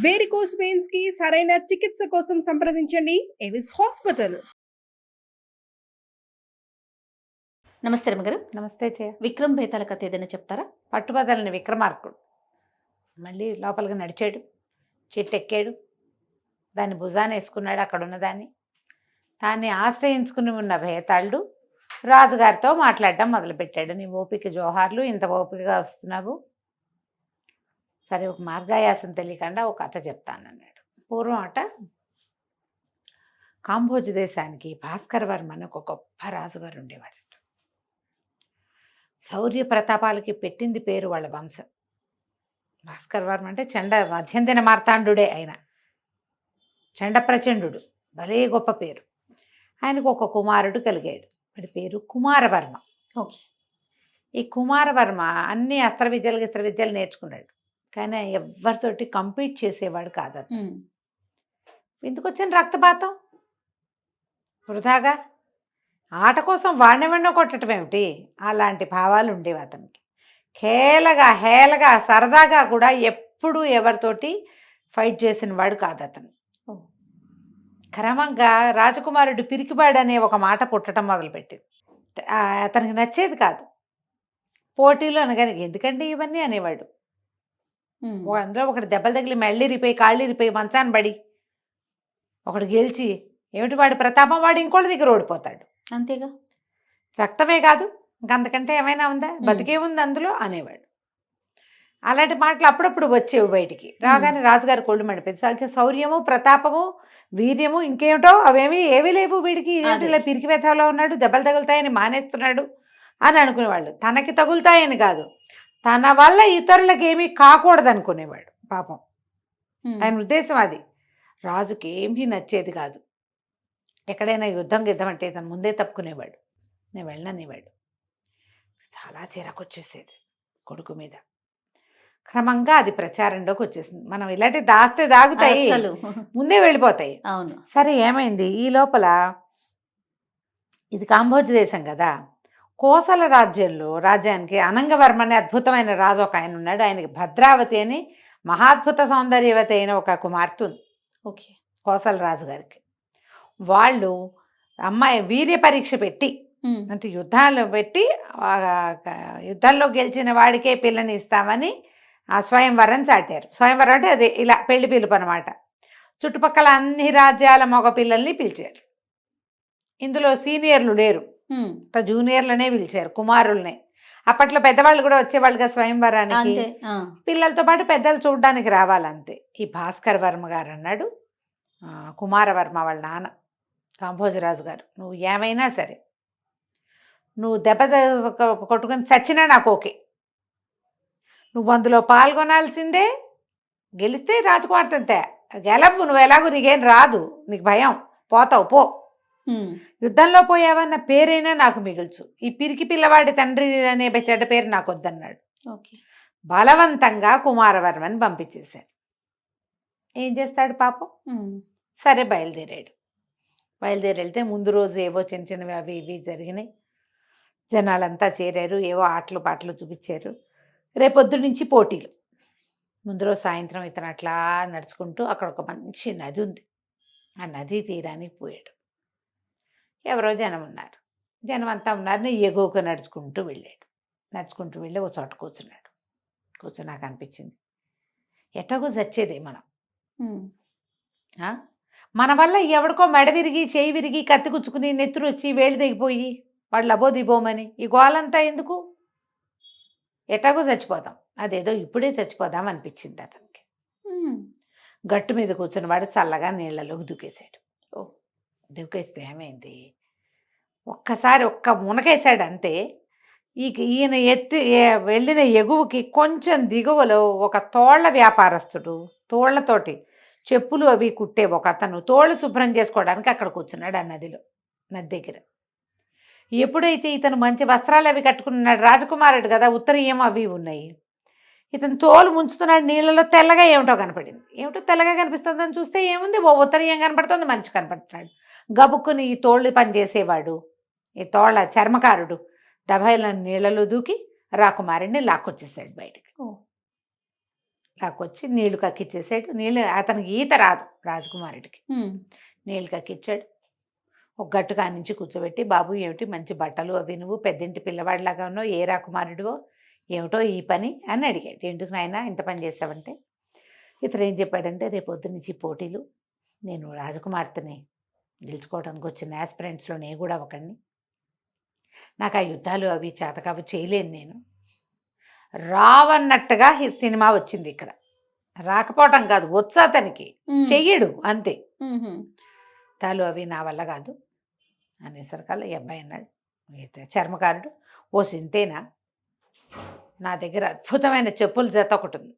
Varicose veins కి సరైన చికిత్స కోసం సంప్రదించండి ఎవిస్ హాస్పిటల్. నమస్తే రమ్మగారు. నమస్తే చే. విక్రమ్ బేతాల కథ ఏదైనా చెప్తారా? పట్టుబదలని విక్రమార్కుడు మళ్ళీ లోపలికి నడిచాడు, చెట్టు ఎక్కాడు, దాన్ని భుజాన్ని వేసుకున్నాడు. అక్కడ ఉన్నదాన్ని దాన్ని ఆశ్రయించుకుని ఉన్న భేతాళుడు రాజుగారితో మాట్లాడడం మొదలుపెట్టాడు. నీ ఓపిక జోహార్లు, ఇంత ఓపికగా వస్తున్నావు, సరే ఒక మార్గాయాసం తెలియకుండా ఒక కథ చెప్తానన్నాడు. పూర్వం అట కాంబోజ్ దేశానికి భాస్కర వర్మ అని ఒక గొప్ప రాజుగారు ఉండేవాడట. శౌర్య ప్రతాపాలకి పెట్టింది పేరు వాళ్ళ వంశం. భాస్కర వర్మ అంటే మధ్యందిన మార్తాండుడే. ఆయన చండ ప్రచండు, భలే గొప్ప పేరు. ఆయనకు ఒక కుమారుడు కలిగాడు, వాడి పేరు కుమారవర్మ. ఓకే. ఈ కుమారవర్మ అన్ని అస్త్ర విద్యలు నేర్చుకున్నాడు, కానీ ఎవరితోటి కంపీట్ చేసేవాడు కాదు. ఎందుకు వచ్చిన రక్తపాతం వృధాగా? ఆట కోసం వాడినవన్నో కొట్టడం ఏమిటి? అలాంటి భావాలు ఉండేవి అతనికి. హేళగా సరదాగా కూడా ఎప్పుడూ ఎవరితోటి ఫైట్ చేసిన వాడు కాదు అతను. క్రమంగా రాజకుమారుడు పిరికివాడు అనే ఒక మాట పుట్టడం మొదలుపెట్టింది. అతనికి నచ్చేది కాదు. పోటీలు అనగానే ఎందుకంటే ఇవన్నీ అనేవాడు. అందులో ఒకటి దెబ్బలు తగిలి మెళ్ళిరిపోయి కాళ్ళిరిపోయి మంచాన్ని పడి ఒకడు గెలిచి ఏమిటి వాడి ప్రతాపం, వాడు ఇంకోళ్ళ దగ్గర ఓడిపోతాడు. అంతేగా, రక్తమే కాదు ఇంకంతకంటే ఏమైనా ఉందా, బతికే ఉంది అందులో అనేవాడు. అలాంటి మాటలు అప్పుడప్పుడు వచ్చేవి బయటికి. రాగానే రాజుగారి కొళ్ళు మండిపోయింది. శౌర్యము, ప్రతాపము, వీర్యము, ఇంకేమిటో ఏవీ లేవు వీడికి. ఇలా పిరికి వెధవలో ఉన్నాడు, దెబ్బలు తగులుతాయని మానేస్తున్నాడు అని అనుకునేవాళ్ళు. తనకి తగులుతాయని కాదు, తన వల్ల ఇతరులకు ఏమీ కాకూడదు అనుకునేవాడు. పాపం ఆయన ఉద్దేశం అది. రాజుకి ఏమీ నచ్చేది కాదు. ఎక్కడైనా యుద్ధం అంటే తను ముందే తప్పుకునేవాడు, నేను వెళ్ళననేవాడు. చాలా చిరాకు వచ్చేసేది కొడుకు మీద. క్రమంగా అది ప్రచారంలోకి వచ్చేసింది. మనం ఇలాంటి దాస్తే దాగుతాయి, ముందే వెళ్ళిపోతాయి. అవును. సరే ఏమైంది, ఈ లోపల ఇది కాంబోజ్ దేశం కదా, కోసల రాజ్యానికి అనంగవర్మ అనే అద్భుతమైన రాజు ఒక ఆయన ఉన్నాడు. ఆయనకి భద్రావతి అని మహాద్భుత సౌందర్యవతి అయిన ఒక కుమార్తె ఉంది. ఓకే. కోసల రాజు గారికి వాళ్ళు అమ్మాయి వీర్య పరీక్ష పెట్టి, అంటే యుద్ధాలు పెట్టి యుద్ధాల్లో గెలిచిన వాడికే పిల్లని ఇస్తామని ఆ స్వయంవరం చాటారు. స్వయంవరం అంటే అదే ఇలా పెళ్లి పిలుపు అనమాట. చుట్టుపక్కల అన్ని రాజ్యాల మగ పిల్లల్ని పిలిచారు. ఇందులో సీనియర్లు లేరు, జూనియర్లనే పిలిచారు, కుమారుల్నే. అప్పట్లో పెద్దవాళ్ళు కూడా వచ్చేవాళ్ళు కదా స్వయంవరానికి. పిల్లలతో పాటు పెద్దలు చూడడానికి రావాలంతే. ఈ భాస్కర వర్మ గారు అన్నాడు, కుమారవర్మ వాళ్ళ నాన్న కాంభోజరాజు గారు, నువ్వు ఏమైనా సరే, నువ్వు దెబ్బ కొట్టుకొని చచ్చినా నాకు ఓకే, నువ్వు అందులో పాల్గొనాల్సిందే. గెలిస్తే రాజకుమార్తె అంతే, గెలవు నువ్వు, ఎలాగో నీకేం రాదు, నీకు భయం, పోతావు పో. యుద్ధంలో పోయావన్న పేరైనా నాకు మిగుల్చు, ఈ పిరికి పిల్లవాడి తండ్రి అనే చెడ్డ పేరు నాకు వద్దన్నాడు. ఓకే. బలవంతంగా కుమారవర్మని పంపించేశాడు. ఏం చేస్తాడు పాపం. సరే బయలుదేరాడు. వెళ్తే ముందు రోజు ఏవో చిన్న చిన్నవి అవి ఇవి జరిగినాయి. జనాలంతా చేరారు, ఏవో ఆటలు పాటలు చూపించారు. రేపొద్దు నుంచి పోటీలు. ముందు రోజు సాయంత్రం ఇతను అట్లా నడుచుకుంటూ అక్కడ ఒక మంచి నది ఉంది, ఆ నదీ తీరానికి పోయాడు. ఎవరో జనం ఉన్నారు, జనం అంతా ఉన్నారు. ఎగువకు నడుచుకుంటూ వెళ్ళి ఒక చోట కూర్చున్నాడు. నాకు అనిపించింది, ఎట్టగో చచ్చేదే మనం. మన వల్ల ఎవడికో మెడ విరిగి, చేయి విరిగి, కత్తి గుచ్చుకుని, నెత్తురు వచ్చి, వేలు తెగిపోయి వాడు లబోదిబోమని ఈ గోలంతా ఎందుకు? ఎటాగో చచ్చిపోతాం, అదేదో ఇప్పుడే చచ్చిపోదాం అనిపించింది అతనికి. గట్టు మీద కూర్చుని వాడు చల్లగా నీళ్ళలోకి దూకేశాడు. దూకేస్తే ఏమైంది, ఒక్కసారి ఒక్క మునకేశాడు అంతే. ఈయన వెళ్ళిన ఎగువకి కొంచెం దిగువలో ఒక తోళ్ల వ్యాపారస్తుడు తోళ్లతోటి చెప్పులు అవి కుట్టే ఒక అతను తోళ్ళు శుభ్రం చేసుకోవడానికి అక్కడ కూర్చున్నాడు ఆ నది దగ్గర. ఎప్పుడైతే ఇతను మంచి వస్త్రాలు అవి కట్టుకున్నాడు, రాజకుమారుడు కదా, ఉత్తరీయం అవి ఉన్నాయి, ఇతను తోలు ముంచుతున్నాడు నీళ్ళలో. తెల్లగా ఏమిటో కనపడింది. ఏమిటో తెల్లగా కనిపిస్తుందని చూస్తే ఏముంది, ఓ ఉత్తరీయం కనపడుతుంది, మంచి కనపడుతున్నాడు. గబుక్కుని ఈ తోళ్ళు పనిచేసేవాడు, ఈ తోళ్ళ చర్మకారుడు దబాయిల నీళ్ళలో దూకి రాకుమారుడిని లాక్కొచ్చేసాడు బయటకు. లాక్కొచ్చి నీళ్లు కక్కిచ్చేసాడు. నీళ్ళు అతనికి ఈత రాదు రాజకుమారుడికి. నీళ్ళు కక్కిచ్చాడు. ఒక గట్టు కానించి కూర్చోబెట్టి, బాబు ఏమిటి మంచి బట్టలు అవి, నువ్వు పెద్దింటి పిల్లవాడిలాగా ఉన్నావు, ఏ రాకుమారుడివో ఏమిటో ఈ పని అని అడిగాడు. ఎందుకు నాయనా ఇంత పని చేసావంటే, ఇతను ఏం చెప్పాడంటే, రేపు పొద్దు నుంచి పోటీలు, నేను రాజకుమార్తెని గెలుచుకోవడానికి వచ్చిన యాస్పిరెంట్స్లో నేను కూడా ఒకడిని, నాకు ఆ యుద్ధాలు అవి చేతకావు, చేయలేను నేను. రావన్నట్టుగా ఈ సినిమా వచ్చింది ఇక్కడ. రాకపోవటం కాదు, వచ్చు అతనికి, చెయ్యడు అంతే. తాలు అవి నా వల్ల కాదు అనేసరికల్లా ఈ అబ్బాయి అన్నాడు, చర్మకారుడు, ఓ సింతేనా, నా దగ్గర అద్భుతమైన చెప్పుల జత ఒకటి ఉంది,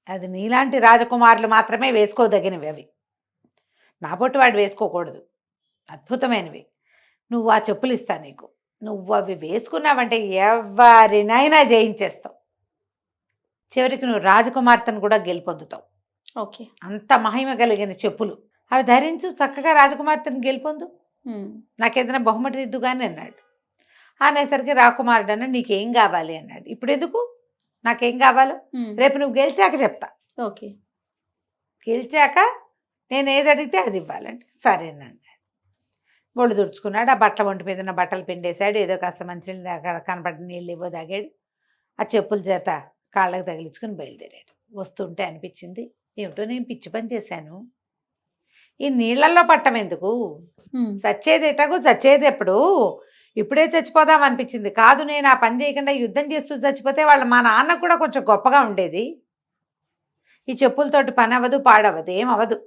అది నీలాంటి రాజకుమారులు మాత్రమే వేసుకోదగినవి, అవి నా పొట్టు వాడు వేసుకోకూడదు, అద్భుతమైనవి, నువ్వు ఆ చెప్పులు ఇస్తా నీకు, నువ్వు అవి వేసుకున్నావంటే ఎవరినైనా జయించేస్తావు, చివరికి నువ్వు రాజకుమార్తెను కూడా గెలుపొందుతావు. ఓకే, అంత మహిమ కలిగిన చెప్పులు, అవి ధరించు, చక్కగా రాజకుమార్తెను గెలుపొందు, నాకేదైనా బహుమతి ఇద్దుగాని అన్నాడు. అనేసరికి రాకుమారుడు అన్నాడు, నీకేం కావాలి అన్నాడు. ఇప్పుడు ఎందుకు, నాకేం కావాలో రేపు నువ్వు గెలిచాక చెప్తా, ఓకే, గెలిచాక నేను ఏది అడిగితే అది ఇవ్వాలండి. సరేనండి. ఒళ్ళు తుడుచుకున్నాడు, ఆ బట్టల ఒంటి మీద ఉన్న బట్టలు పిండేశాడు, ఏదో కాస్త మంచి కనపడిన నీళ్ళు ఇవ్వ తాగాడు, ఆ చెప్పుల చేత కాళ్ళకు తగిలించుకుని బయలుదేరాడు. వస్తుంటే అనిపించింది, ఏమిటో నేను పిచ్చి పని చేశాను, ఈ నీళ్ళల్లో పట్టం ఎందుకు, చచ్చేది ఎటకు చచ్చేది ఎప్పుడు, ఇప్పుడే చచ్చిపోదాం అనిపించింది. కాదు, నేను ఆ పని చేయకుండా యుద్ధం చేస్తూ చచ్చిపోతే వాళ్ళ మా నాన్నకు కూడా కొంచెం గొప్పగా ఉండేది, ఈ చెప్పులతోటి పని అవ్వదు, పాడవదు, ఏమవ్వదు,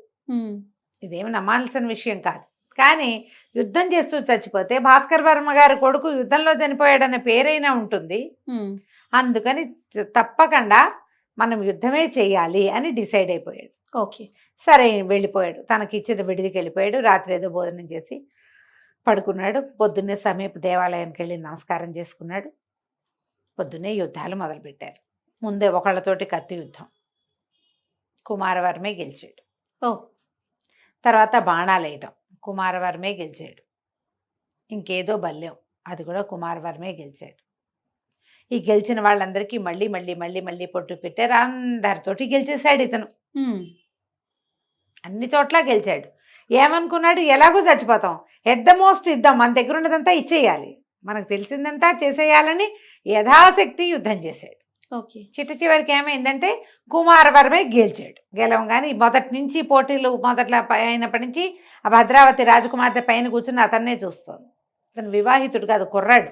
ఇదేమి నమ్మాల్సిన విషయం కాదు. కానీ యుద్ధం చేస్తూ చచ్చిపోతే భాస్కర్ వర్మ గారి కొడుకు యుద్ధంలో చనిపోయాడనే పేరైనా ఉంటుంది, అందుకని తప్పకుండా మనం యుద్ధమే చేయాలి అని డిసైడ్ అయిపోయాడు. ఓకే, సరే వెళ్ళిపోయాడు, తనకి ఇచ్చిన విడిదికి వెళ్ళిపోయాడు. రాత్రి ఏదో భోజనం చేసి పడుకున్నాడు. పొద్దున్నే సమీప దేవాలయానికి వెళ్ళి నమస్కారం చేసుకున్నాడు. పొద్దున్నే యుద్ధాలు మొదలుపెట్టారు. ముందే ఒకళ్ళతోటి కత్తి యుద్ధం, కుమారవర్మే గెలిచాడు. తర్వాత బాణాలు వేయటం, కుమారవర్మే గెలిచాడు. ఇంకేదో బల్యం, అది కూడా కుమారవర్మే గెలిచాడు. ఈ గెలిచిన వాళ్ళందరికీ మళ్ళీ మళ్ళీ మళ్ళీ మళ్ళీ పొట్టు పెట్టారు. అందరితోటి గెలిచేశాడు ఇతను, అన్ని చోట్ల గెలిచాడు. ఏమనుకున్నాడు, ఎలాగో చచ్చిపోతాం, ఎట్ ద మోస్ట్ ఇద్దాం, మన దగ్గర ఉన్నదంతా ఇచ్చేయాలి, మనకు తెలిసిందంతా చేసేయాలని యథాశక్తి యుద్ధం చేశాడు. ఓకే, చిట్ట చివరికి ఏమైందంటే కుమారవర్మే గెలిచాడు. గెలవంగానే మొదటి నుంచి పోటీలు మొదట్లో అయినప్పటి నుంచి ఆ భద్రావతి రాజకుమార్తె పైన కూర్చుని అతన్నే చూస్తోంది. అతను వివాహితుడు కాదు, కుర్రాడు.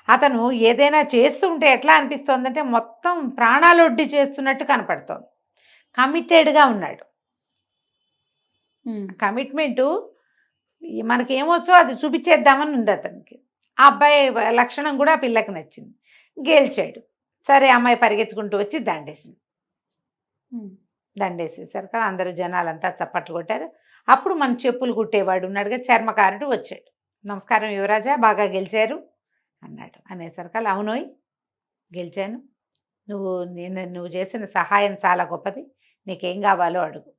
అతను ఏదైనా చేస్తుంటే ఎట్లా అనిపిస్తోందంటే మొత్తం ప్రాణాలొడ్డి చేస్తున్నట్టు కనపడుతోంది. కమిటెడ్గా ఉన్నాడు. కమిట్మెంటు మనకేమొచ్చో అది చూపించేద్దామని ఉంది అతనికి. ఆ అబ్బాయి లక్షణం కూడా ఆ పిల్లకి నచ్చింది. గెలిచాడు. సరే, అమ్మాయి పరిగెత్తుకుంటూ వచ్చి దండేసింది. దండేసేసరికి అందరూ జనాలంతా చప్పట్లు కొట్టారు. అప్పుడు మన చెప్పులు కుట్టేవాడు ఉన్నాడుగా, చర్మకారుడు వచ్చాడు. నమస్కారం యువరాజా, బాగా గెలిచారు అన్నాడు. అనేసరికి అవునోయ్, గెలిచాను, నువ్వు చేసిన సహాయం చాలా గొప్పది, నీకేం కావాలో అడుగు,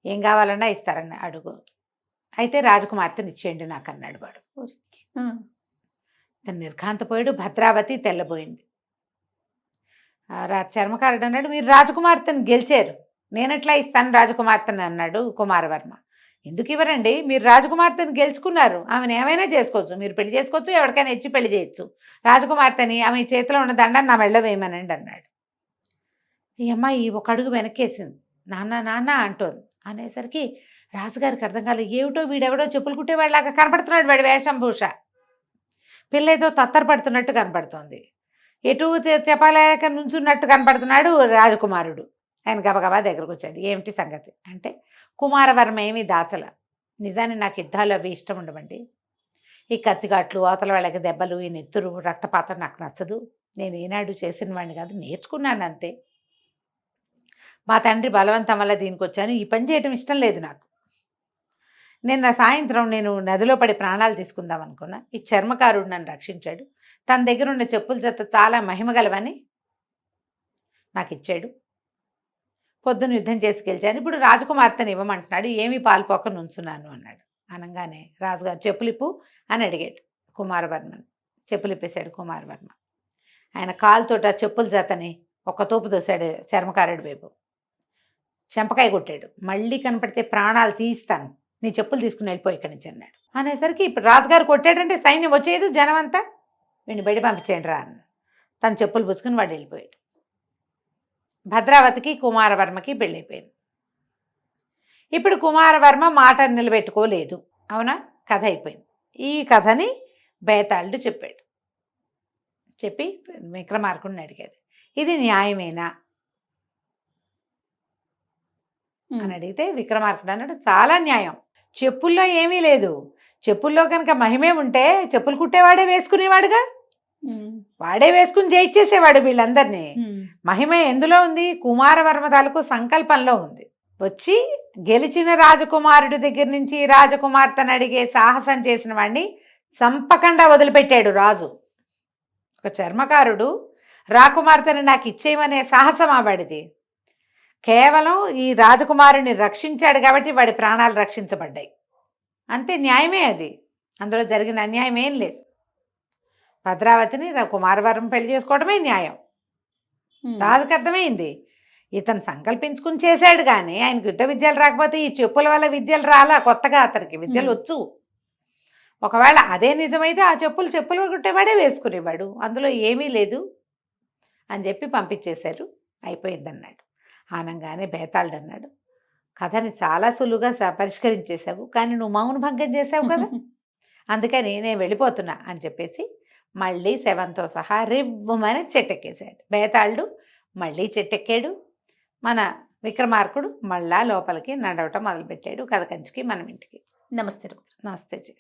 ఏం కావాలన్నా ఇస్తారని అడుగు, అయితే రాజకుమార్తెని ఇచ్చేయండి నాకు అన్నాడు వాడు. తను నిర్ఘాంతపోయాడు. భద్రావతి తెల్లబోయింది. చర్మకారుడు అన్నాడు, మీరు రాజకుమార్తెను గెలిచారు, నేనెట్లా ఇస్తాను రాజకుమార్తెని అన్నాడు కుమారవర్మ. ఎందుకు ఇవ్వరండి, మీరు రాజకుమార్తెను గెలుచుకున్నారు, ఆమెను ఏమైనా చేసుకోవచ్చు, మీరు పెళ్లి చేసుకోవచ్చు, ఎవరికైనా ఇచ్చి పెళ్లి చేయొచ్చు, రాజకుమార్తెని ఆమె చేతిలో ఉన్న దండాన్ని నా మెళ్ళ వేయమనండి అన్నాడు. ఈ అమ్మాయి ఒక అడుగు వెనక్కేసింది. నాన్న నాన్న అంటోంది. అనేసరికి రాజుగారికి అర్థం కాలేదు. ఏమిటో వీడెవడో చెప్పులు కుట్టేవాడిలాగా కనపడుతున్నాడు, వాడి వేషంభూష, పిల్ల ఏదో తత్తరపడుతున్నట్టు కనపడుతోంది, ఎటు చెప్పలేక నుంచున్నట్టు కనపడుతున్నాడు రాజకుమారుడు. ఆయన గబగబా దగ్గరకు వచ్చాడు. ఏమిటి సంగతి అంటే, కుమారవర్మ ఏమీ దాచల, నిజాన్ని నాకు యుద్ధాలు అవి ఇష్టం ఉండవండి, ఈ కత్తిగాట్లు, అవతల వాళ్ళకి దెబ్బలు, ఈ నెత్తురు, రక్తపాతం నాకు నచ్చదు, నేను ఏనాడు చేసిన వాడిని కాదు, నేర్చుకున్నాను అంతే, మా తండ్రి బలవంతం వల్ల దీనికి వచ్చాను, ఈ పని చేయటం ఇష్టం లేదు నాకు. నిన్న సాయంత్రం నేను నదిలో పడి ప్రాణాలు తీసుకుందాం అనుకున్నా, ఈ చర్మకారుడు నన్ను రక్షించాడు, తన దగ్గర ఉన్న చెప్పుల జత చాలా మహిమగలవని నాకు ఇచ్చాడు, పొద్దున యుద్ధం చేసి గెలిచాను, ఇప్పుడు రాజకుమార్తెను ఇవ్వమంటున్నాడు, ఏమీ పాల్పోక నుంచున్నాను అన్నాడు. అనగానే రాజుగారు చెప్పులిప్పు అని అడిగాడు కుమారవర్మని. చెప్పులిప్పేశాడు కుమారవర్మ. ఆయన కాలుతోటి ఆ చెప్పుల జతని ఒక్క తోపు దోశాడు చర్మకారుడి వైపు, చెంపకాయ కొట్టాడు. మళ్ళీ కనపడితే ప్రాణాలు తీస్తాను, నీ చెప్పులు తీసుకుని వెళ్ళిపోయి ఇక్కడి నుంచి అన్నాడు. అనేసరికి ఇప్పుడు రాజుగారు కొట్టాడంటే సైన్యం వచ్చేది, జనం అంతా వీడిని బయట పంపించేయండి రా అన్న. తన చెప్పులు పుచ్చుకుని వాడు వెళ్ళిపోయాడు. భద్రావతికి కుమారవర్మకి పెళ్ళైపోయింది. ఇప్పుడు కుమారవర్మ మాట నిలబెట్టుకోలేదు, అవునా? కథ అయిపోయింది. ఈ కథని బేతాళుడు చెప్పాడు. చెప్పి విక్రమార్కుడిని అడిగాడు, ఇది న్యాయమేనా అని అడిగితే విక్రమార్కుడు అన్నాడు, చాలా న్యాయం. చెప్పుల్లో ఏమీ లేదు. చెప్పుల్లో కనుక మహిమే ఉంటే చెప్పులు కుట్టేవాడే వేసుకునేవాడుగా, వాడే వేసుకుని జయించేసేవాడు వీళ్ళందరినీ. మహిమ ఎందులో ఉంది? కుమారవర్మ తాలూకు సంకల్పంలో ఉంది. వచ్చి గెలిచిన రాజకుమారుడి దగ్గర నుంచి రాజకుమార్తెను అడిగే సాహసం చేసిన వాడిని చంపకుండా వదిలిపెట్టాడు రాజు. ఒక చర్మకారుడు రాకుమార్తెను నాకు ఇచ్చేయమనే సాహసం ఆవాడిది. కేవలం ఈ రాజకుమారుని రక్షించాడు కాబట్టి వాడి ప్రాణాలు రక్షించబడ్డాయి. అంతే, న్యాయమే అది. అందులో జరిగిన అన్యాయం ఏం లేదు. భద్రావతిని కుమారవర్మ పెళ్లి చేసుకోవడమే న్యాయం. రాజుకు అర్థమైంది, ఇతను సంకల్పించుకుని చేశాడు కానీ ఆయనకు యుద్ధ విద్యలు రాకపోతే ఈ చెప్పుల వల్ల విద్యలు రాలా, కొత్తగా అతనికి విద్యలు వచ్చు. ఒకవేళ అదే నిజమైతే ఆ చెప్పులు కుట్టేవాడే వేసుకునేవాడు, అందులో ఏమీ లేదు అని చెప్పి పంపించేశారు. అయిపోయిందన్నాడు. ఆనంగానే బేతాళుడు అన్నాడు, కథని చాలా సులువుగా పరిష్కరించేశావు, కానీ నువ్వు మౌన భంగం చేసావు కదా, అందుకని నేను వెళ్ళిపోతున్నా అని చెప్పేసి మళ్ళీ శవంతో సహా రివ్వమని చెట్టెక్కేశాడు. బేతాళుడు మళ్ళీ చెట్టెక్కాడు. మన విక్రమార్కుడు మళ్ళా లోపలికి నడవటం మొదలుపెట్టాడు. కథ కంచికి మనం ఇంటికి. నమస్తే. నమస్తే జీ.